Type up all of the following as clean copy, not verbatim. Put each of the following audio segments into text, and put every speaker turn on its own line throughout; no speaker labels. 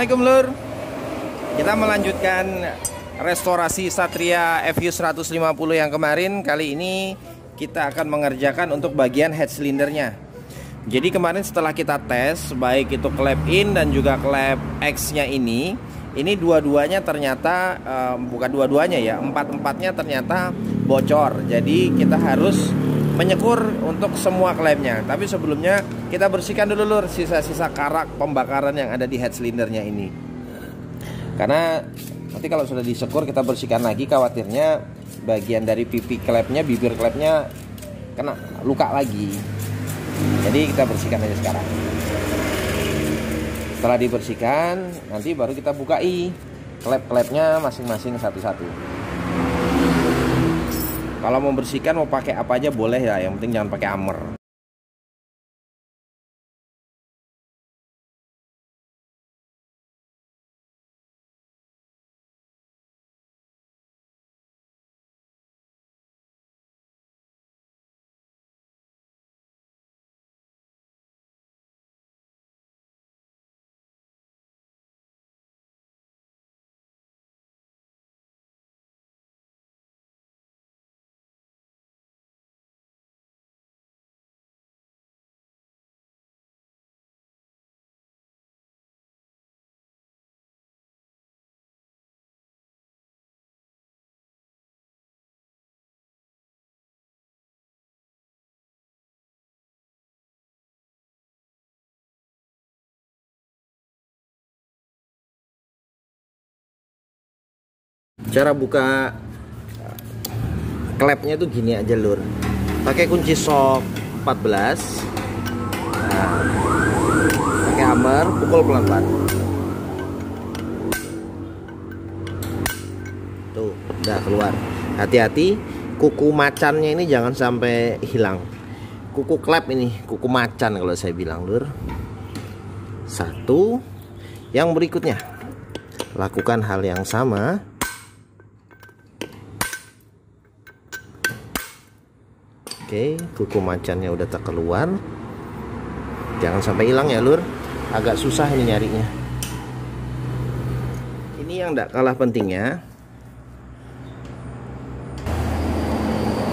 Assalamualaikum Lur. Kita melanjutkan restorasi Satria FU 150 yang kemarin. Kali ini kita akan mengerjakan untuk bagian head cylindernya. Jadi kemarin setelah kita tes, baik itu klep in dan juga klep X nya ini dua-duanya ternyata bukan dua-duanya ya, empat-empatnya ternyata bocor. Jadi kita harus menyekur untuk semua klepnya. Tapi sebelumnya kita bersihkan dulu Lur sisa-sisa karak pembakaran yang ada di head cylindernya ini. Karena nanti kalau sudah disekur kita bersihkan lagi, khawatirnya bagian dari pipi klepnya, bibir klepnya kena luka lagi. Jadi kita bersihkan aja sekarang. Setelah dibersihkan, nanti baru kita bukai klep-klepnya masing-masing satu-satu. Kalau mau bersihkan mau pakai apa aja boleh ya, yang penting jangan pakai hammer. Cara buka klepnya tuh gini aja Lur. Pakai kunci sok 14. Nah, pakai hammer, pukul pelan-pelan. Tuh, udah keluar. Hati-hati, kuku macannya ini jangan sampai hilang. Kuku klep ini, kuku macan kalau saya bilang Lur. Satu. Yang berikutnya, lakukan hal yang sama. Oke, kuku macannya udah terkeluar. Jangan sampai hilang ya Lur. Agak susah ini nyarinya. Ini yang tidak kalah pentingnya,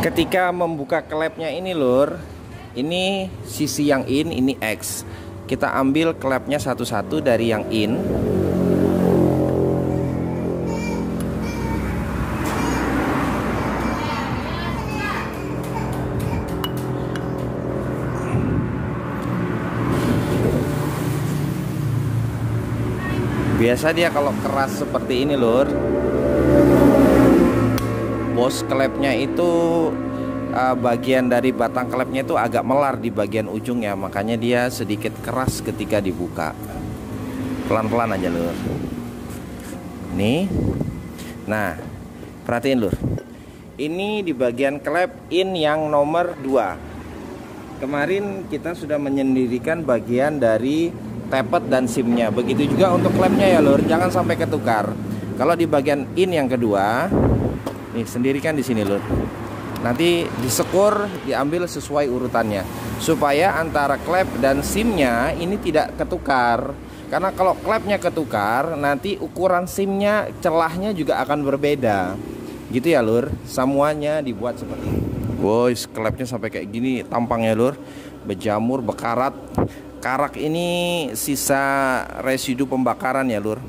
ketika membuka klepnya ini Lur, ini sisi yang in, ini X. Kita ambil klepnya satu-satu dari yang in. Biasa dia kalau keras seperti ini Lur, bos klepnya itu bagian dari batang klepnya itu agak melar di bagian ujungnya, makanya dia sedikit keras ketika dibuka. Pelan-pelan aja Lur. Nih. Nah, perhatiin Lur. Ini di bagian klep in yang nomor 2. Kemarin kita sudah menyendirikan bagian dari tepet dan simnya. Begitu juga untuk klepnya ya Lur, jangan sampai ketukar. Kalau di bagian in yang kedua, nih sendirikan di sini Lur. Nanti disekur, diambil sesuai urutannya supaya antara klep dan simnya ini tidak ketukar. Karena kalau klepnya ketukar, nanti ukuran simnya, celahnya juga akan berbeda. Gitu ya Lur. Semuanya dibuat seperti ini. Boys, klepnya sampai kayak gini tampangnya Lur. Berjamur, bekarat. Karak ini sisa residu pembakaran ya Lur.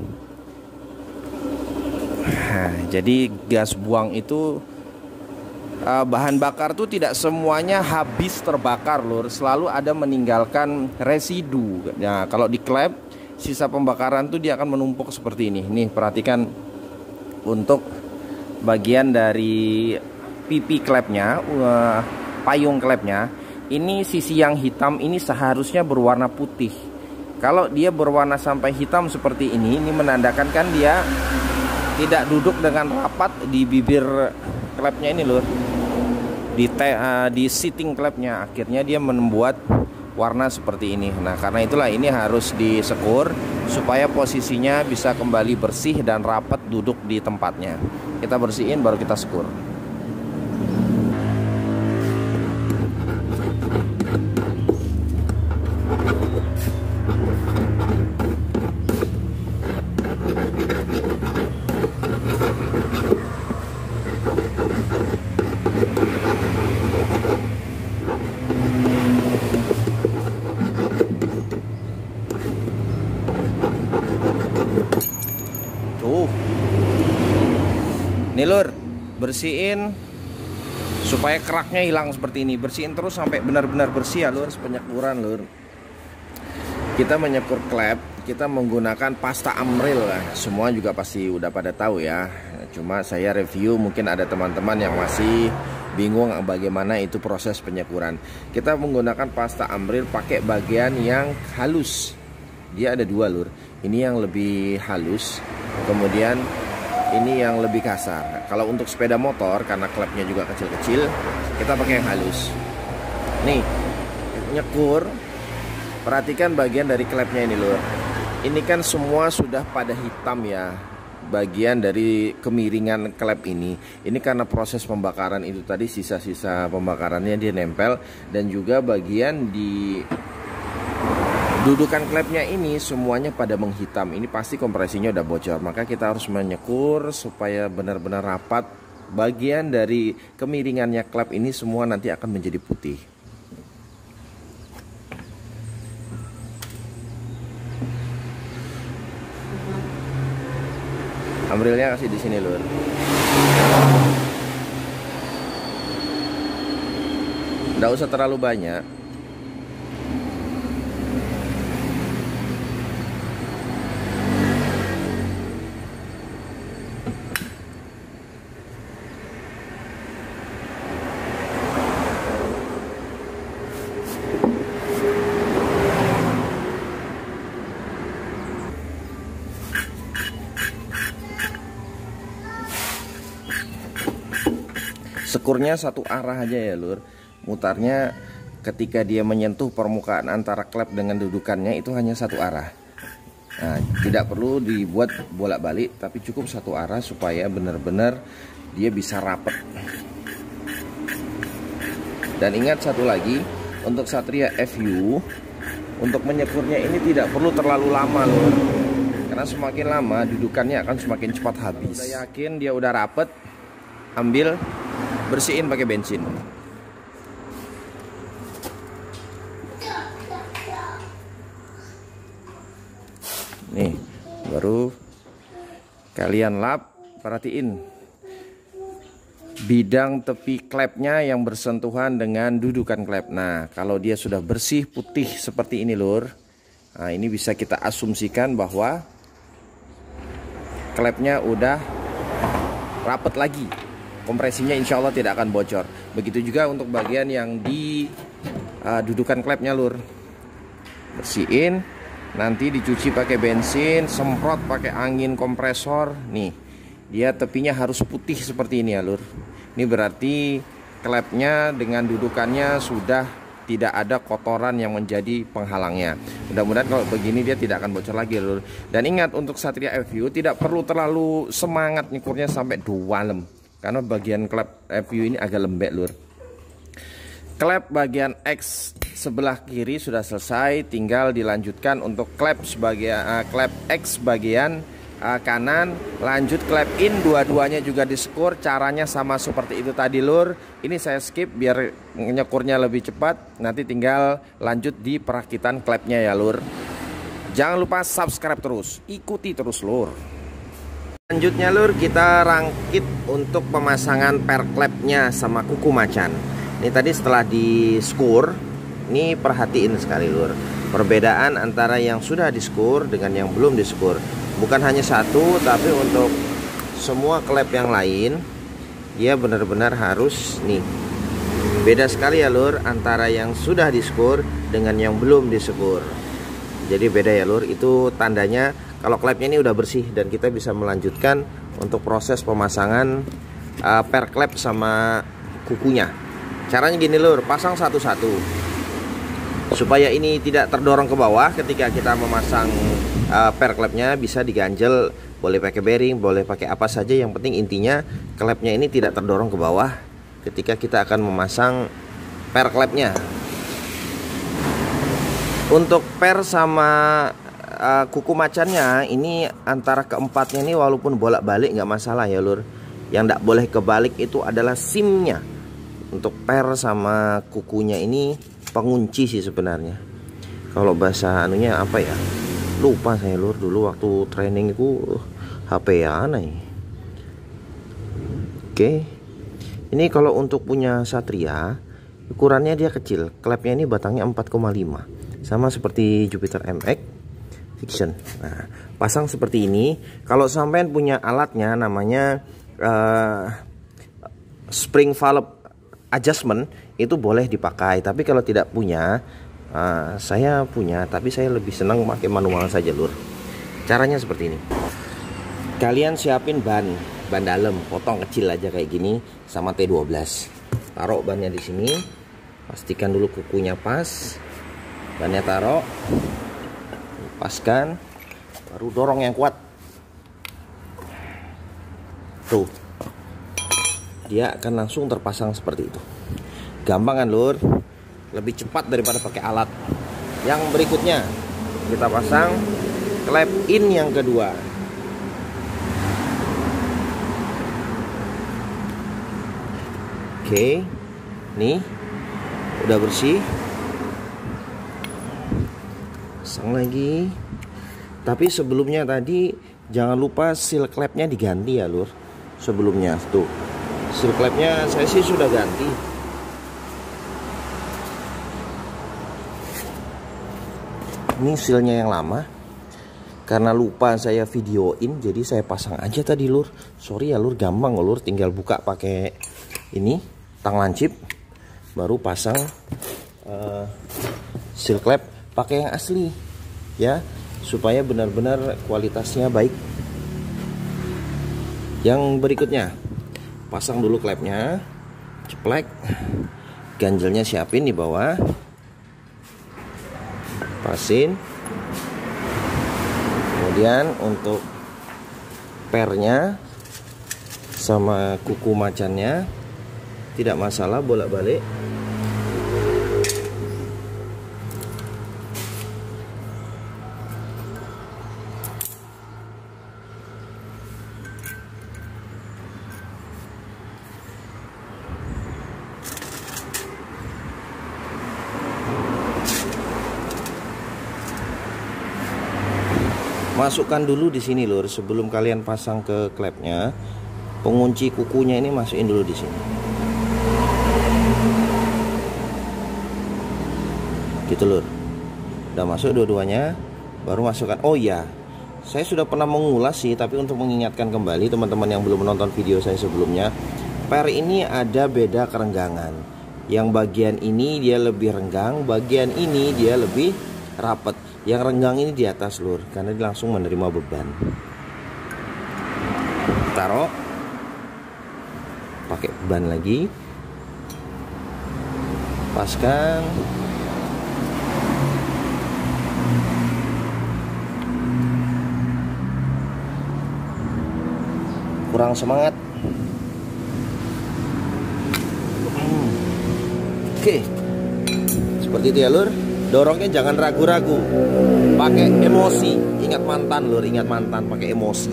Nah, jadi gas buang itu bahan bakar tuh tidak semuanya habis terbakar Lur. Selalu ada meninggalkan residu. Nah, kalau di klep sisa pembakaran tuh dia akan menumpuk seperti ini. Nih perhatikan untuk bagian dari pipi klepnya, payung klepnya. Ini sisi yang hitam ini seharusnya berwarna putih. Kalau dia berwarna sampai hitam seperti ini menandakan kan dia tidak duduk dengan rapat di bibir klepnya ini Lur. Di seating klepnya, akhirnya dia membuat warna seperti ini. Nah, karena itulah ini harus disekur supaya posisinya bisa kembali bersih dan rapat duduk di tempatnya. Kita bersihin baru kita sekur. Nih lur, bersihin supaya keraknya hilang seperti ini. Bersihin terus sampai benar-benar bersih ya lur. Penyekuran lur, kita menyekur klep, kita menggunakan pasta Amril lah. Semua juga pasti udah pada tahu ya. Cuma saya review, mungkin ada teman-teman yang masih bingung bagaimana itu proses penyekuran. Kita menggunakan pasta Amril pakai bagian yang halus. Dia ada dua lur. Ini yang lebih halus, kemudian ini yang lebih kasar. Kalau untuk sepeda motor, karena klepnya juga kecil-kecil, kita pakai yang halus. Nih, nyekur. Perhatikan bagian dari klepnya ini lur. Ini kan semua sudah pada hitam ya, bagian dari kemiringan klep ini. Ini karena proses pembakaran itu tadi, sisa-sisa pembakarannya dia nempel. Dan juga bagian di dudukan klepnya ini semuanya pada menghitam. Ini pasti kompresinya udah bocor. Maka kita harus menyekur supaya benar-benar rapat. Bagian dari kemiringannya klep ini semua nanti akan menjadi putih. Amrilnya kasih di sini lur. Nggak usah terlalu banyak. Sekurnya satu arah aja ya lur. Mutarnya ketika dia menyentuh permukaan antara klep dengan dudukannya itu hanya satu arah. Nah, tidak perlu dibuat bolak-balik, tapi cukup satu arah supaya benar-benar dia bisa rapet. Dan ingat satu lagi, untuk Satria FU, untuk menyekurnya ini tidak perlu terlalu lama lur. Karena semakin lama dudukannya akan semakin cepat habis. Saya yakin dia udah rapet, ambil, bersihin pakai bensin. Nih, baru kalian lap, perhatiin bidang tepi klepnya yang bersentuhan dengan dudukan klep. Nah, kalau dia sudah bersih putih seperti ini lur, nah ini bisa kita asumsikan bahwa klepnya udah rapet lagi. Kompresinya insya Allah tidak akan bocor. Begitu juga untuk bagian yang di dudukan klepnya lur. Bersihin, nanti dicuci pakai bensin, semprot pakai angin kompresor. Nih, dia tepinya harus putih seperti ini ya lur. Ini berarti klepnya dengan dudukannya sudah tidak ada kotoran yang menjadi penghalangnya. Mudah-mudahan kalau begini dia tidak akan bocor lagi lur. Dan ingat, untuk Satria FU tidak perlu terlalu semangat nyekurnya sampai 2 lem. Karena bagian klep FU ini agak lembek lur. Klep bagian X sebelah kiri sudah selesai, tinggal dilanjutkan untuk klep X bagian kanan. Lanjut klep in, dua-duanya juga disekur. Caranya sama seperti itu tadi lur. Ini saya skip biar nyekurnya lebih cepat. Nanti tinggal lanjut di perakitan klepnya ya lur. Jangan lupa subscribe terus, ikuti terus lur. Selanjutnya lur, kita rangkit untuk pemasangan per klepnya sama kuku macan. Ini tadi setelah di-skur, ini perhatiin sekali lur, perbedaan antara yang sudah di-skur dengan yang belum di-skur. Bukan hanya satu, tapi untuk semua klep yang lain dia benar-benar harus nih. Beda sekali ya lur antara yang sudah di-skur dengan yang belum di-skur. Jadi beda ya lur, itu tandanya kalau klepnya ini udah bersih dan kita bisa melanjutkan untuk proses pemasangan per klep sama kukunya. Caranya gini lur, pasang satu-satu supaya ini tidak terdorong ke bawah. Ketika kita memasang per klepnya bisa diganjel, boleh pakai bearing, boleh pakai apa saja, yang penting intinya klepnya ini tidak terdorong ke bawah ketika kita akan memasang per klepnya. Untuk per sama kuku macannya ini antara keempatnya ini walaupun bolak-balik nggak masalah ya lur. Yang nggak boleh kebalik itu adalah simnya. Untuk per sama kukunya ini pengunci sih sebenarnya. Kalau bahasa anunya apa ya, lupa saya lur. Dulu waktu training itu HP ya aneh. Oke, ini kalau untuk punya Satria ukurannya dia kecil, klepnya ini batangnya 4,5, sama seperti Jupiter MX Fiction. Nah, pasang seperti ini. Kalau sampean punya alatnya namanya spring valve adjustment, itu boleh dipakai. Tapi kalau tidak punya, saya punya, tapi saya lebih senang pakai manual saja, lur. Caranya seperti ini. Kalian siapin ban dalam, potong kecil aja kayak gini sama T12. Taruh bannya di sini. Pastikan dulu kukunya pas. Bannya taruh. Lepaskan. Baru dorong yang kuat. Tuh. Dia akan langsung terpasang seperti itu. Gampang kan, lur? Lebih cepat daripada pakai alat. Yang berikutnya kita pasang klep in yang kedua. Oke, nih udah bersih. Pasang lagi. Tapi sebelumnya tadi jangan lupa seal klepnya diganti ya, lur. Sebelumnya tuh, seal klepnya saya sih sudah ganti. Ini sealnya yang lama. Karena lupa saya videoin, jadi saya pasang aja tadi, lur. Sorry ya, lur, gampang lur, tinggal buka pakai ini tang lancip, baru pasang seal klep pakai yang asli ya, supaya benar-benar kualitasnya baik. Yang berikutnya, pasang dulu klepnya, ceplek, ganjelnya siapin di bawah, pasin. Kemudian untuk pernya sama kuku macannya tidak masalah, bolak-balik. Masukkan dulu di sini, lur, sebelum kalian pasang ke klepnya. Pengunci kukunya ini masukin dulu di sini. Gitu, lur. Udah masuk dua-duanya, baru masukkan. Oh iya, saya sudah pernah mengulas sih, tapi untuk mengingatkan kembali teman-teman yang belum menonton video saya sebelumnya, per ini ada beda kerenggangan. Yang bagian ini dia lebih renggang, bagian ini dia lebih rapet. Yang renggang ini di atas, lur, karena dia langsung menerima beban. Taruh, pakai ban lagi, paskan. Kurang semangat. Oke, seperti itu ya, lur. Dorongnya jangan ragu-ragu, pakai emosi. Ingat mantan, lur, ingat mantan, pakai emosi.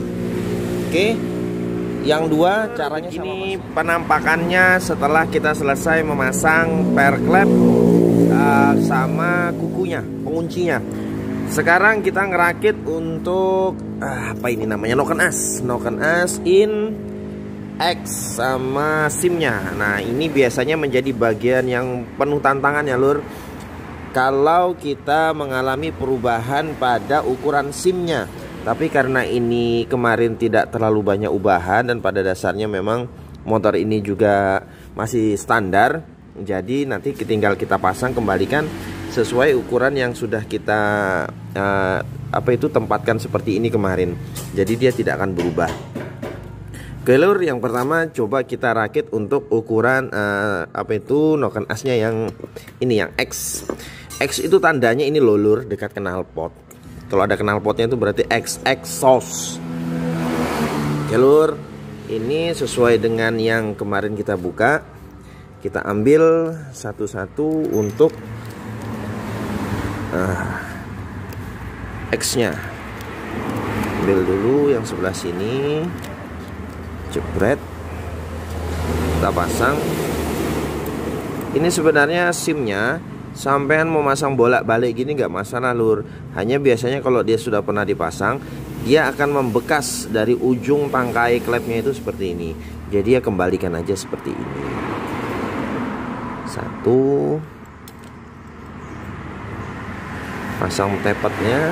Oke, yang dua caranya sama. Ini penampakannya setelah kita selesai memasang per klep sama kukunya, penguncinya. Sekarang kita ngerakit untuk apa ini namanya, noken as in X sama SIM-nya. Nah, ini biasanya menjadi bagian yang penuh tantangan ya, lur. Kalau kita mengalami perubahan pada ukuran SIM-nya. Tapi karena ini kemarin tidak terlalu banyak ubahan dan pada dasarnya memang motor ini juga masih standar, jadi nanti tinggal kita pasang, kembalikan sesuai ukuran yang sudah kita tempatkan seperti ini kemarin. Jadi dia tidak akan berubah. Oke, lur, yang pertama coba kita rakit untuk ukuran noken asnya yang ini, yang X. X itu tandanya ini loh, lur, dekat knalpot. Kalau ada knalpotnya itu berarti X exhaust. Oke, lur, ini sesuai dengan yang kemarin kita buka. Kita ambil satu-satu untuk X-nya. Ambil dulu yang sebelah sini, jebret, kita pasang. Ini sebenarnya SIM-nya, sampean mau masang bolak-balik gini nggak masalah, lur. Hanya biasanya kalau dia sudah pernah dipasang, dia akan membekas dari ujung tangkai klepnya itu seperti ini. Jadi ya kembalikan aja seperti ini. Satu, pasang tepatnya.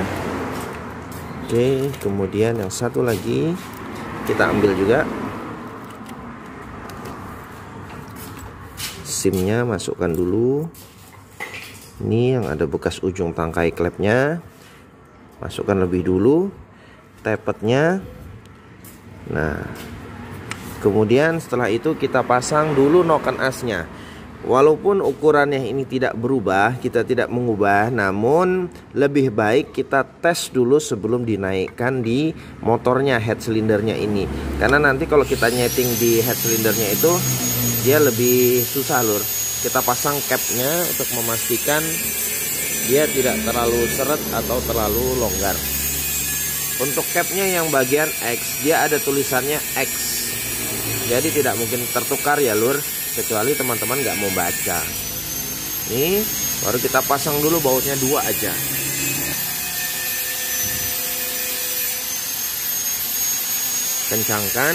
Oke, kemudian yang satu lagi kita ambil juga. SIM-nya masukkan dulu. Ini yang ada bekas ujung tangkai klepnya, masukkan lebih dulu tepatnya. Nah, kemudian setelah itu kita pasang dulu noken asnya. Walaupun ukurannya ini tidak berubah, kita tidak mengubah, namun lebih baik kita tes dulu sebelum dinaikkan di motornya, head silindernya ini. Karena nanti kalau kita nyeting di head silindernya itu dia lebih susah lur. Kita pasang capnya untuk memastikan dia tidak terlalu seret atau terlalu longgar. Untuk capnya yang bagian X, dia ada tulisannya X, jadi tidak mungkin tertukar ya lur, kecuali teman-teman nggak mau baca. Nih baru kita pasang dulu bautnya 2 aja. Kencangkan.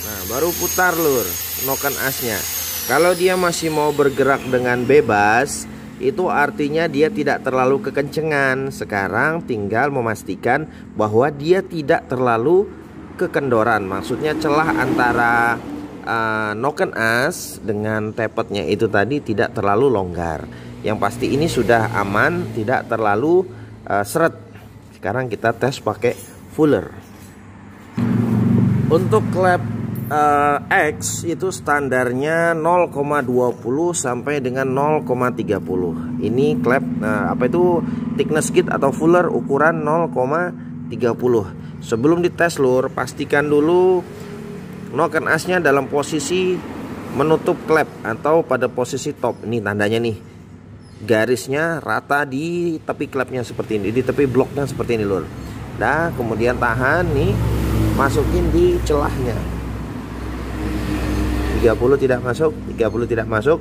Nah baru putar lur noken asnya. Kalau dia masih mau bergerak dengan bebas, itu artinya dia tidak terlalu kekencengan. Sekarang tinggal memastikan bahwa dia tidak terlalu kekendoran. Maksudnya celah antara noken as dengan tepetnya itu tadi tidak terlalu longgar. Yang pasti ini sudah aman, tidak terlalu seret. Sekarang kita tes pakai fuller. Untuk klep X itu standarnya 0,20 sampai dengan 0,30. Ini klep thickness kit atau fuller ukuran 0,30. Sebelum dites lur, pastikan dulu noken asnya dalam posisi menutup klep atau pada posisi top. Ini tandanya nih, garisnya rata di tepi klepnya seperti ini, di tepi bloknya seperti ini lur. Nah kemudian tahan nih, masukin di celahnya. 30 tidak masuk, 30 tidak masuk,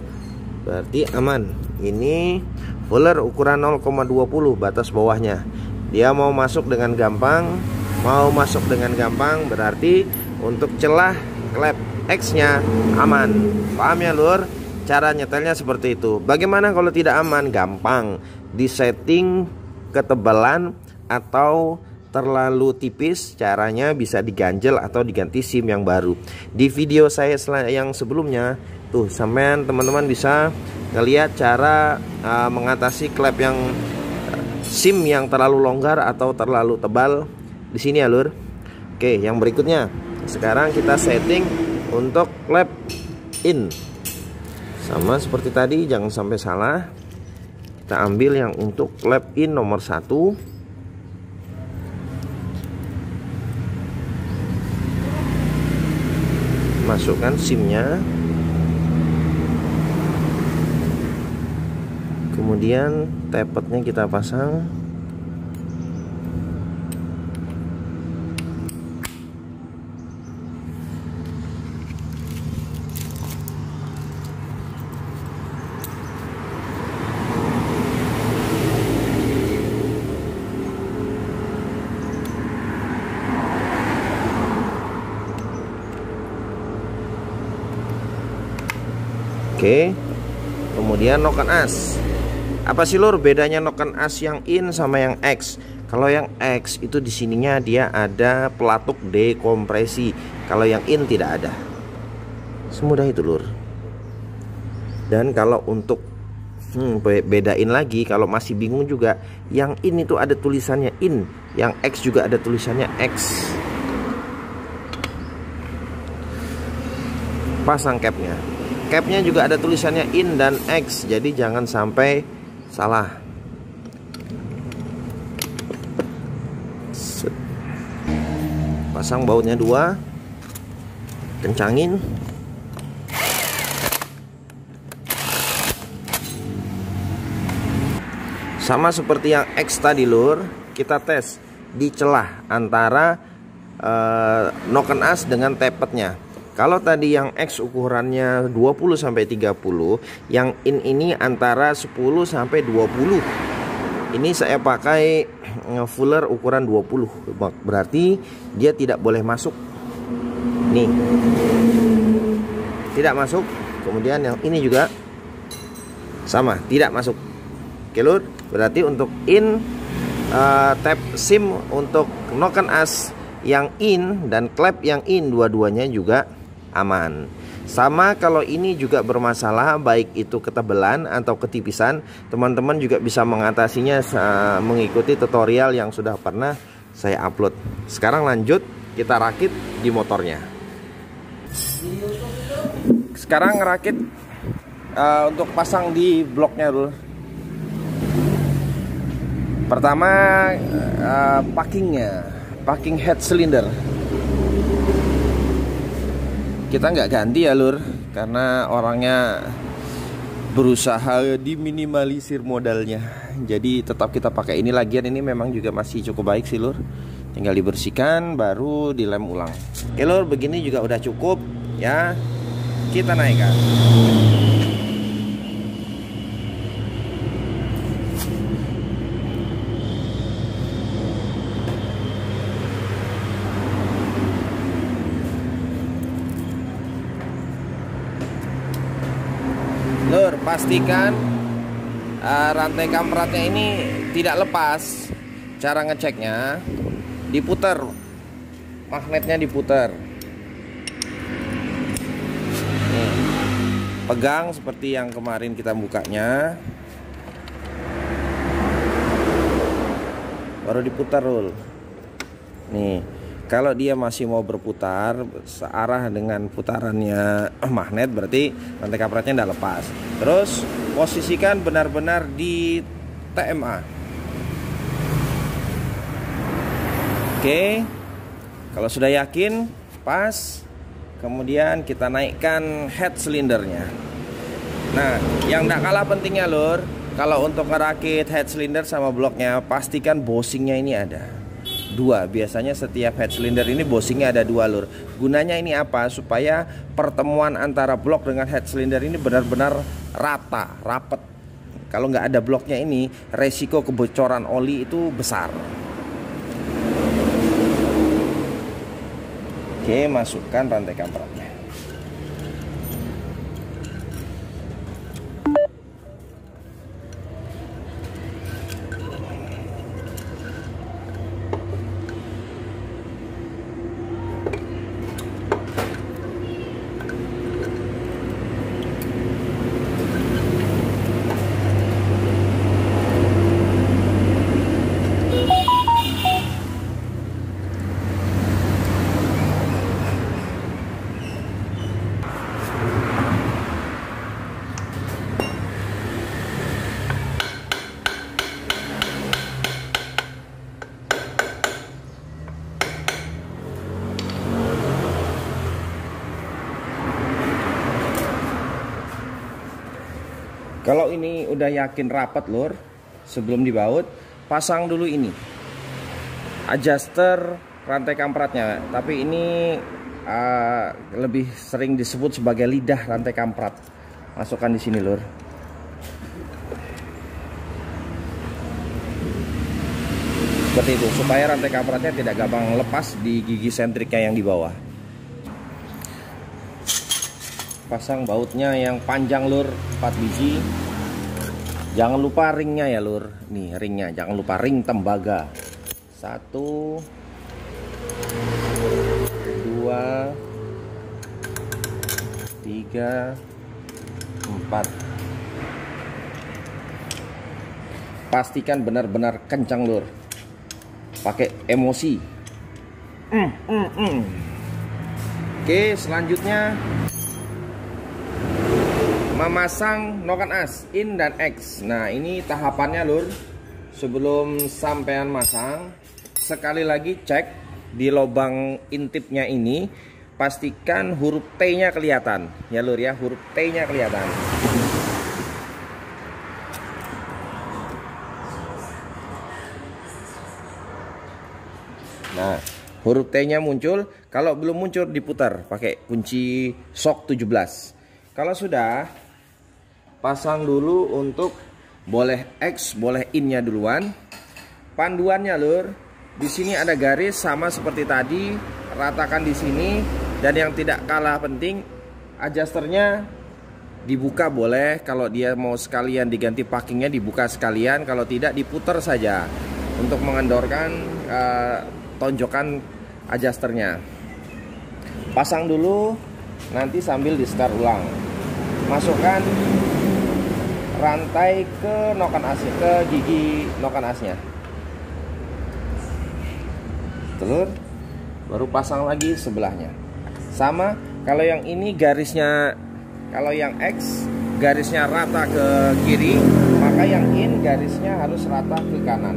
berarti aman. Ini fuller ukuran 0,20 batas bawahnya. Dia mau masuk dengan gampang, berarti untuk celah klep X-nya aman. Paham ya lur? Cara nyetelnya seperti itu. Bagaimana kalau tidak aman? Gampang, disetting ketebalan atau terlalu tipis, caranya bisa diganjel atau diganti SIM yang baru. Di video saya yang sebelumnya tuh sampean teman-teman bisa ngelihat cara mengatasi klep yang SIM yang terlalu longgar atau terlalu tebal di sini ya lur. Oke, yang berikutnya sekarang kita setting untuk klep in. Sama seperti tadi, jangan sampai salah. Kita ambil yang untuk klep in nomor 1. Masukkan SIM-nya, kemudian tepetnya kita pasang. Oke, kemudian noken as. Apa sih lur bedanya noken as yang in sama yang X? Kalau yang X itu di sininya dia ada pelatuk dekompresi. Kalau yang in tidak ada. Semudah itu lur. Dan kalau untuk bedain lagi, kalau masih bingung juga, yang in itu ada tulisannya in, yang X juga ada tulisannya X. Pasang capnya. Capnya juga ada tulisannya in dan X, jadi jangan sampai salah. Pasang bautnya 2, kencangin. Sama seperti yang X tadi lur, kita tes di celah antara noken as dengan tepetnya. Kalau tadi yang X ukurannya 20 sampai 30, yang in ini antara 10 sampai 20. Ini saya pakai fuller ukuran 20, berarti dia tidak boleh masuk. Nih, tidak masuk. Kemudian yang ini juga sama, tidak masuk. Oke lur, berarti untuk in tab SIM untuk noken as yang in dan klep yang in dua-duanya juga aman. Sama kalau ini juga bermasalah, baik itu ketebalan atau ketipisan, teman-teman juga bisa mengatasinya mengikuti tutorial yang sudah pernah saya upload. Sekarang lanjut kita rakit di motornya. Sekarang ngerakit untuk pasang di bloknya dulu. Pertama packing head cylinder. Kita nggak ganti ya lur, karena orangnya berusaha diminimalisir modalnya. Jadi tetap kita pakai ini, lagian ini memang juga masih cukup baik sih lur. Tinggal dibersihkan baru dilem ulang. Oke lur, begini juga udah cukup ya. Kita naikkan. Lur, pastikan rantai kampratnya ini tidak lepas. Cara ngeceknya, diputar, magnetnya diputar. Nih, pegang seperti yang kemarin kita bukanya, baru diputar lur. Nih, kalau dia masih mau berputar searah dengan putarannya magnet, berarti rantai kampratnya tidak lepas. Terus posisikan benar-benar di TMA. Oke, kalau sudah yakin pas, kemudian kita naikkan head silindernya. Nah, yang tidak kalah pentingnya lur, kalau untuk ngerakit head cylinder sama bloknya, pastikan bosingnya ini ada dua. Biasanya setiap head cylinder ini bosingnya ada dua lur. Gunanya ini apa? Supaya pertemuan antara blok dengan head cylinder ini benar-benar rata, rapet. Kalau nggak ada bloknya ini, resiko kebocoran oli itu besar. Oke, masukkan rantai kampratnya. Kalau ini udah yakin rapat lur, sebelum dibaut, pasang dulu ini adjuster rantai kampratnya. Tapi ini lebih sering disebut sebagai lidah rantai kamprat. Masukkan di sini lur. Seperti itu, supaya rantai kampratnya tidak gampang lepas di gigi sentriknya yang di bawah. Pasang bautnya yang panjang lur, 4 biji. Jangan lupa ringnya ya lur. Nih ringnya, jangan lupa ring tembaga. 1 2 3 4. Pastikan benar-benar kencang lur. Pakai emosi. Oke, selanjutnya memasang noken as in dan X. Nah, ini tahapannya lur. Sebelum sampean masang, sekali lagi cek di lubang intipnya ini, pastikan huruf T-nya kelihatan. Ya lur ya, huruf T-nya kelihatan. Nah, huruf T-nya muncul. Kalau belum muncul, diputar pakai kunci shock 17. Kalau sudah, pasang dulu untuk boleh X, boleh in-nya duluan. Panduannya lur, di sini ada garis sama seperti tadi, ratakan di sini. Dan yang tidak kalah penting, adjusternya dibuka boleh. Kalau dia mau sekalian diganti packingnya dibuka sekalian, kalau tidak diputar saja untuk mengendorkan tonjokan adjusternya. Pasang dulu, nanti sambil di start ulang. Masukkan rantai ke noken asnya, ke gigi noken asnya. Telur, baru pasang lagi sebelahnya. Sama, kalau yang ini garisnya, kalau yang X garisnya rata ke kiri, maka yang in garisnya harus rata ke kanan.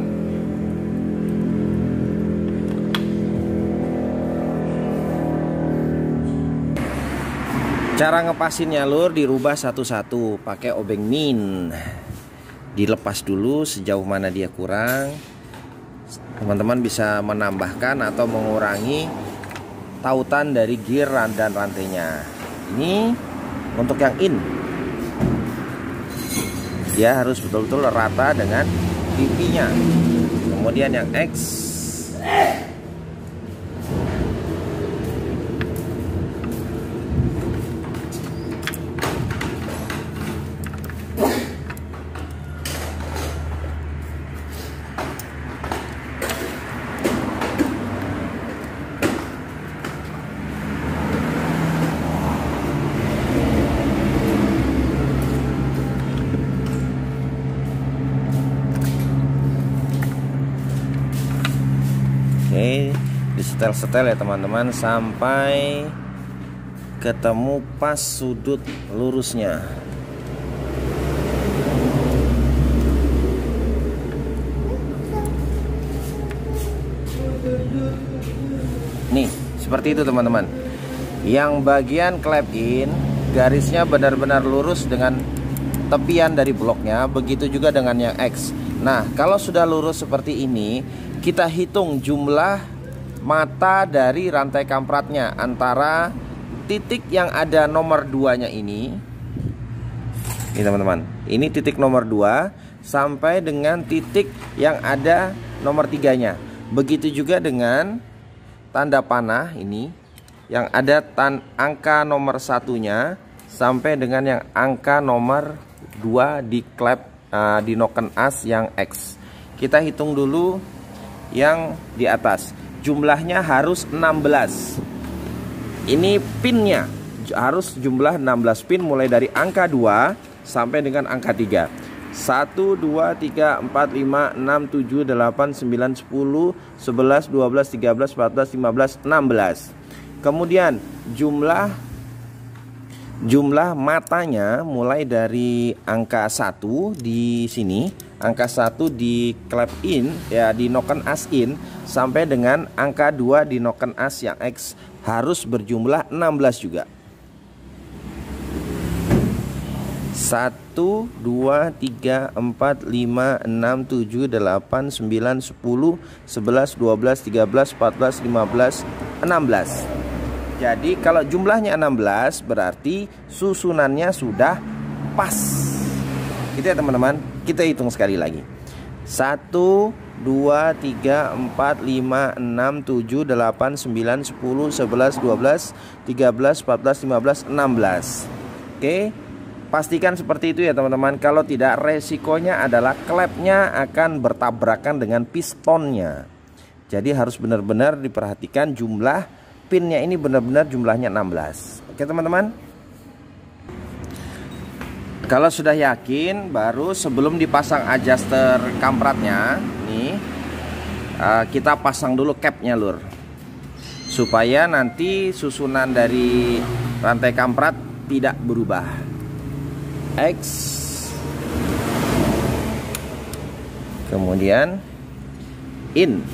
Cara ngepasinnya lur, dirubah satu-satu pakai obeng min. Dilepas dulu sejauh mana dia kurang. Teman-teman bisa menambahkan atau mengurangi tautan dari gear dan rantainya. Ini untuk yang in, dia harus betul-betul rata dengan pipinya. Kemudian yang X, oke, disetel-setel ya teman-teman sampai ketemu pas sudut lurusnya. Nih, seperti itu teman-teman. Yang bagian klep in, garisnya benar-benar lurus dengan tepian dari bloknya. Begitu juga dengan yang X. Nah, kalau sudah lurus seperti ini, kita hitung jumlah mata dari rantai kampratnya antara titik yang ada nomor 2-nya ini teman-teman. Ini titik nomor 2 sampai dengan titik yang ada nomor 3-nya. Begitu juga dengan tanda panah ini yang ada angka nomor 1-nya sampai dengan yang angka nomor 2 di klep di noken as yang X. Kita hitung dulu yang di atas. Jumlahnya harus 16. Ini pinnya harus jumlah 16 pin mulai dari angka 2 sampai dengan angka 3. 1, 2, 3, 4, 5, 6, 7, 8, 9, 10, 11, 12, 13, 14, 15, 16. Kemudian jumlah matanya mulai dari angka 1 di sini, angka 1 di klep in ya, di noken as in, sampai dengan angka 2 di noken as yang X harus berjumlah 16 juga. 1, 2, 3, 4, 5, 6, 7, 8, 9, 10, 11, 12, 13, 14, 15, 16. Jadi kalau jumlahnya 16 berarti susunannya sudah pas. Gitu ya teman-teman. Kita hitung sekali lagi. 1, 2, 3, 4, 5, 6, 7, 8, 9, 10, 11, 12, 13, 14, 15, 16. Oke. Pastikan seperti itu ya teman-teman. Kalau tidak, resikonya adalah klepnya akan bertabrakan dengan pistonnya. Jadi harus benar-benar diperhatikan jumlah pinnya ini benar-benar jumlahnya 16. Oke teman-teman. Kalau sudah yakin, baru sebelum dipasang adjuster kampratnya, nih kita pasang dulu capnya lur, supaya nanti susunan dari rantai kamprat tidak berubah. X, kemudian in.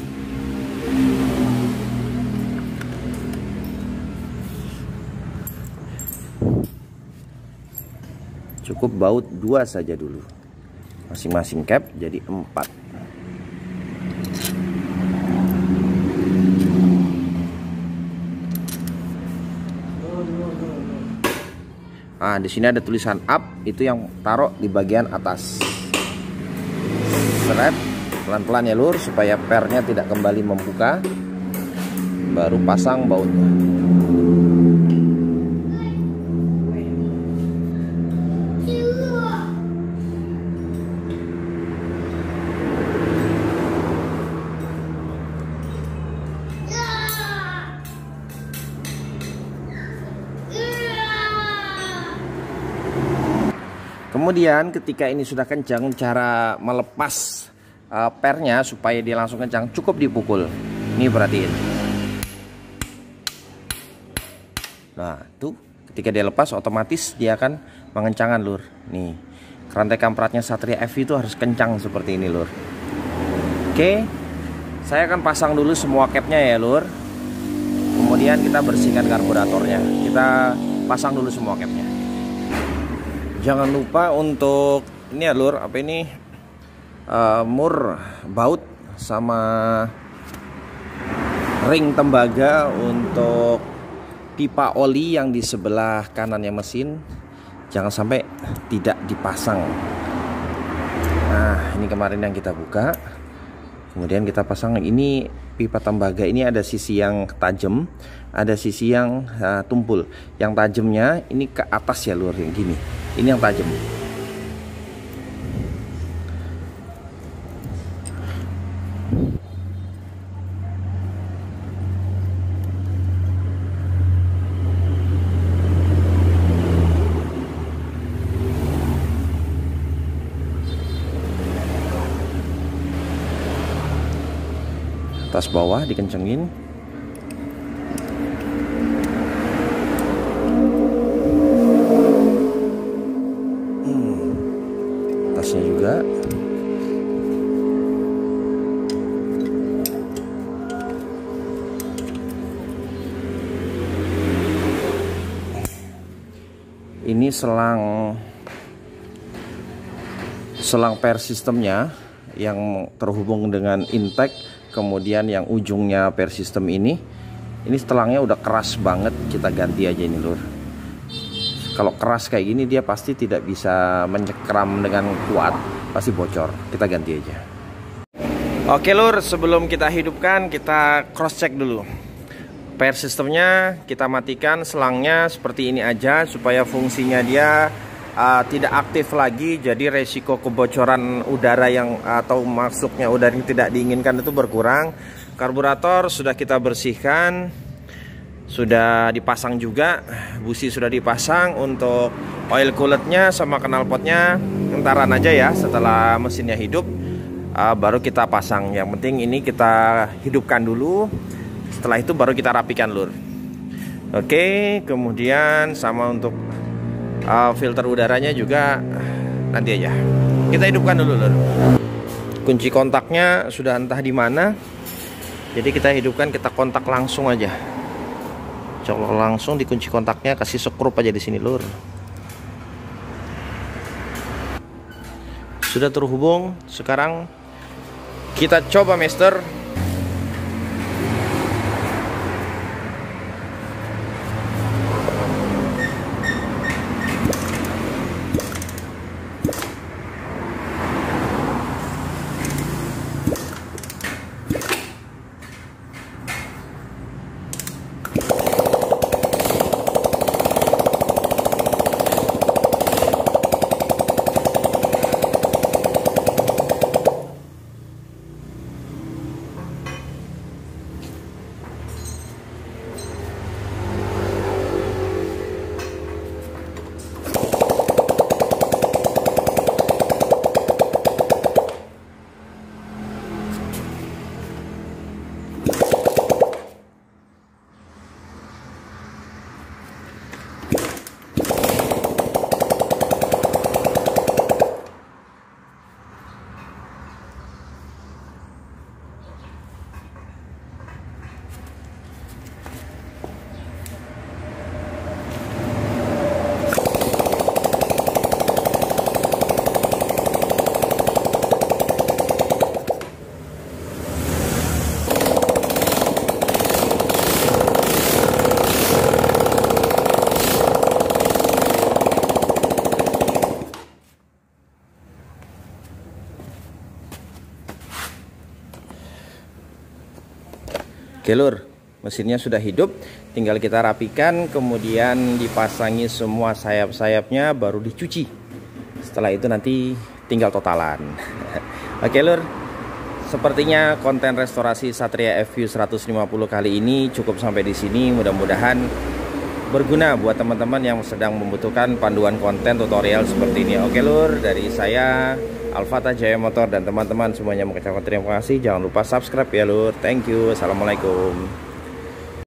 Cukup baut 2 saja dulu. Masing-masing cap jadi 4. Nah, di sini ada tulisan up, itu yang taruh di bagian atas. seret pelan-pelan ya lur, supaya pernya tidak kembali membuka. Baru pasang bautnya. Kemudian ketika ini sudah kencang, cara melepas pernya supaya dia langsung kencang, cukup dipukul. Ini perhatiin. Nah tuh, ketika dia lepas otomatis dia akan mengencangkan lur. Nih, rantai kampratnya Satria FV itu harus kencang seperti ini lur. Oke, saya akan pasang dulu semua capnya ya lur. Kemudian kita bersihkan karburatornya. Kita pasang dulu semua capnya. Jangan lupa untuk ini ya lur, apa ini, mur baut sama ring tembaga untuk pipa oli yang di sebelah kanannya mesin. Jangan sampai tidak dipasang. Nah ini kemarin yang kita buka. Kemudian kita pasang. Ini pipa tembaga ini ada sisi yang tajam, ada sisi yang tumpul. Yang tajamnya ini ke atas ya lur, yang gini. Ini yang tajam. Atas bawah dikencengin. Atasnya juga. Ini selang per sistemnya yang terhubung dengan intake. Kemudian yang ujungnya per sistem ini selangnya udah keras banget, kita ganti aja ini lur. Kalau keras kayak gini dia pasti tidak bisa menyekram dengan kuat, pasti bocor. Kita ganti aja. Oke lur, sebelum kita hidupkan kita cross check dulu. Per sistemnya kita matikan, selangnya seperti ini aja supaya fungsinya dia tidak aktif lagi, jadi resiko kebocoran udara yang atau masuknya udara yang tidak diinginkan itu berkurang. Karburator sudah kita bersihkan, sudah dipasang juga, busi sudah dipasang. Untuk oil cooletnya sama knalpotnya entaran aja ya, setelah mesinnya hidup baru kita pasang. Yang penting ini kita hidupkan dulu, setelah itu baru kita rapikan lur. Oke, kemudian sama untuk filter udaranya juga nanti aja. Kita hidupkan dulu lur. Kunci kontaknya sudah entah di mana. Jadi kita hidupkan, kita kontak langsung aja. Colok langsung di kunci kontaknya, kasih skrup aja di sini lur. Sudah terhubung. Sekarang kita coba master. Oke lur, mesinnya sudah hidup, tinggal kita rapikan, kemudian dipasangi semua sayap-sayapnya, baru dicuci. Setelah itu nanti tinggal totalan. Oke lur, sepertinya konten restorasi Satria FU 150 kali ini cukup sampai di sini. Mudah-mudahan berguna buat teman-teman yang sedang membutuhkan panduan konten tutorial seperti ini. Oke lur, dari saya Alfata Jaya Motor dan teman-teman semuanya mengucapkan terima kasih. Jangan lupa subscribe ya lur. Thank you. Assalamualaikum.